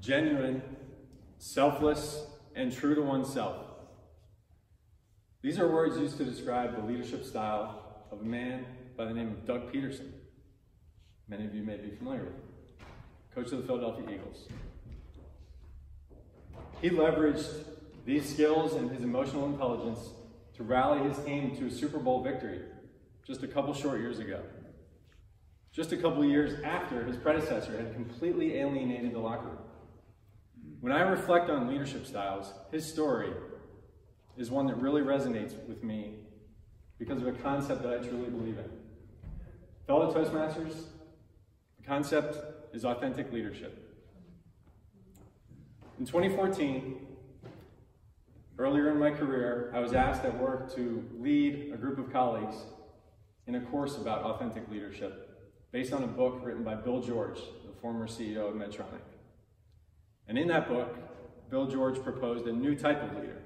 genuine, selfless, and true to oneself. These are words used to describe the leadership style of a man by the name of Doug Peterson. Many of you may be familiar with him, coach of the Philadelphia Eagles. He leveraged these skills and his emotional intelligence to rally his team to a Super Bowl victory just a couple short years ago. Just a couple years after his predecessor had completely alienated the locker room. When I reflect on leadership styles, his story is one that really resonates with me because of a concept that I truly believe in. Fellow Toastmasters, the concept is authentic leadership. In 2014, earlier in my career, I was asked at work to lead a group of colleagues in a course about authentic leadership based on a book written by Bill George, the former CEO of Medtronic. And in that book, Bill George proposed a new type of leader,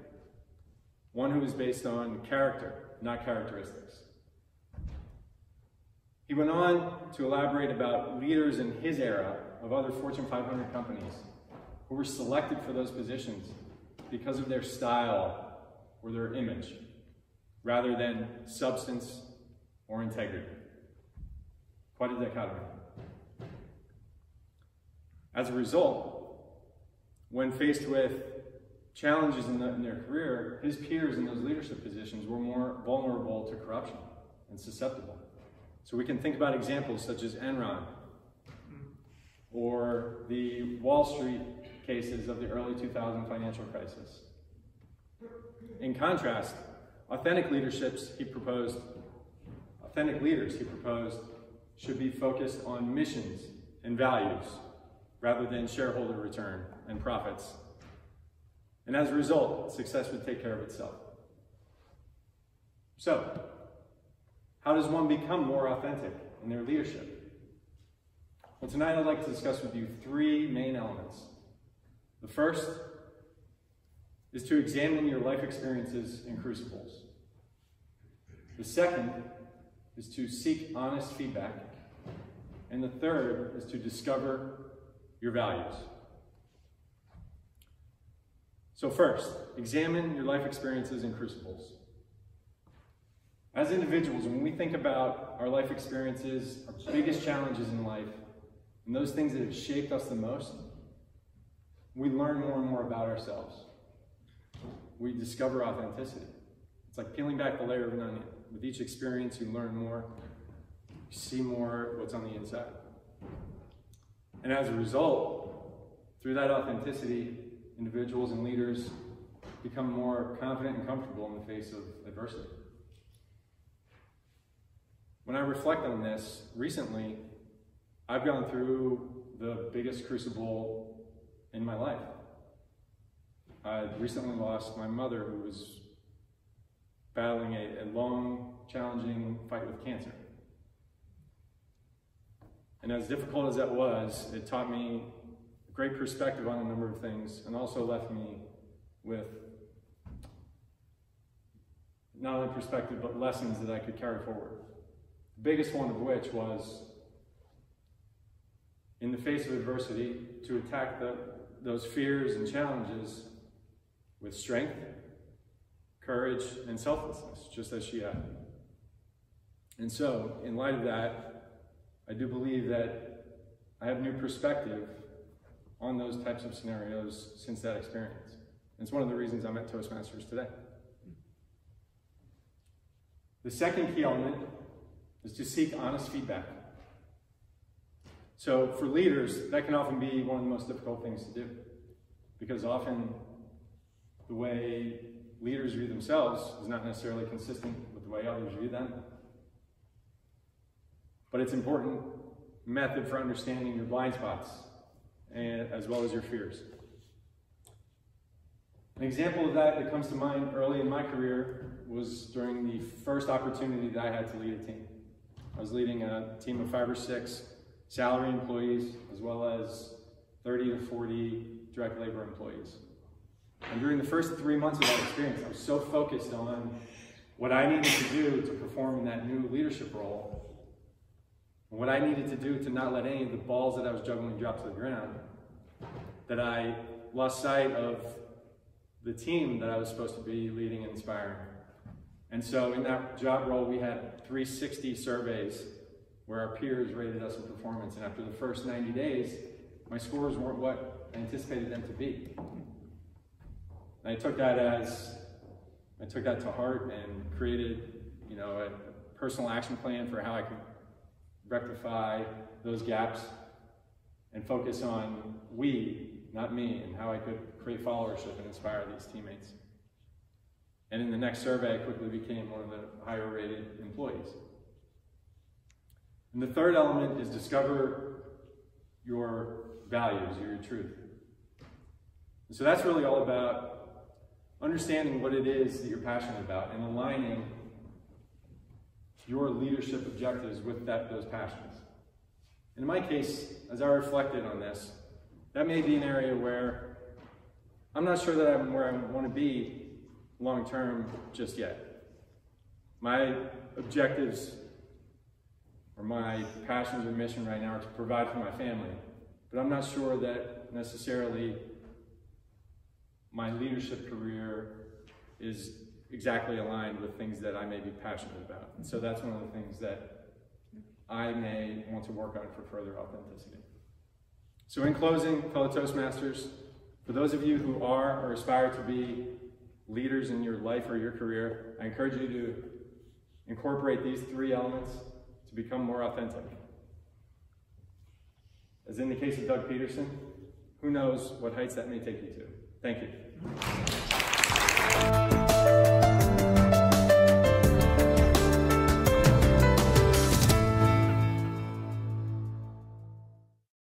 one who is based on character, not characteristics. He went on to elaborate about leaders in his era of other Fortune 500 companies who were selected for those positions because of their style or their image, rather than substance or integrity. Quite a dichotomy. As a result, when faced with challenges in their career, his peers in those leadership positions were more vulnerable to corruption and susceptible. So we can think about examples such as Enron or the Wall Street cases of the early 2000 financial crisis. In contrast, authentic leaders, he proposed, should be focused on missions and values rather than shareholder return and profits. And as a result, success would take care of itself. So, how does one become more authentic in their leadership? Well, tonight I'd like to discuss with you three main elements. The first is to examine your life experiences and crucibles. The second is to seek honest feedback. And the third is to discover your values. So first, examine your life experiences and crucibles. As individuals, when we think about our life experiences, our biggest challenges in life, and those things that have shaped us the most, we learn more and more about ourselves. We discover authenticity. It's like peeling back the layer of an onion. With each experience, you learn more, you see more what's on the inside. And as a result, through that authenticity, individuals and leaders become more confident and comfortable in the face of adversity. When I reflect on this, recently, I've gone through the biggest crucible in my life. I recently lost my mother, who was battling a long, challenging fight with cancer. And as difficult as that was, it taught me a great perspective on a number of things, and also left me with not only perspective, but lessons that I could carry forward. The biggest one of which was, in the face of adversity, to attack those fears and challenges with strength, courage, and selflessness, just as she had. And so, in light of that, I do believe that I have new perspective on those types of scenarios since that experience. And it's one of the reasons I'm at Toastmasters today. The second key element is to seek honest feedback. So for leaders, that can often be one of the most difficult things to do, because often the way leaders view themselves is not necessarily consistent with the way others view them. But it's an important method for understanding your blind spots, as well as your fears. An example of that comes to mind early in my career was during the first opportunity that I had to lead a team. I was leading a team of 5 or 6 salary employees, as well as 30 to 40 direct labor employees. And during the first 3 months of that experience, I was so focused on what I needed to do to perform in that new leadership role, and what I needed to do to not let any of the balls that I was juggling drop to the ground, that I lost sight of the team that I was supposed to be leading and inspiring. And so in that job role, we had 360 surveys where our peers rated us in performance. And after the first 90 days, my scores weren't what I anticipated them to be. And I took that to heart and created, a personal action plan for how I could rectify those gaps and focus on we, not me, and how I could create followership and inspire these teammates. And in the next survey, I quickly became one of the higher rated employees. And the third element is discover your values, your truth. And so that's really all about understanding what it is that you're passionate about and aligning your leadership objectives with those passions. And in my case, as I reflected on this, that may be an area where I'm not sure that I'm where I want to be long-term just yet. My objectives or my passions or mission right now are to provide for my family, but I'm not sure that necessarily my leadership career is exactly aligned with things that I may be passionate about. And so that's one of the things that I may want to work on for further authenticity. So in closing, fellow Toastmasters, for those of you who are or aspire to be leaders in your life or your career, I encourage you to incorporate these 3 elements to become more authentic. As in the case of Doug Peterson, who knows what heights that may take you to. Thank you.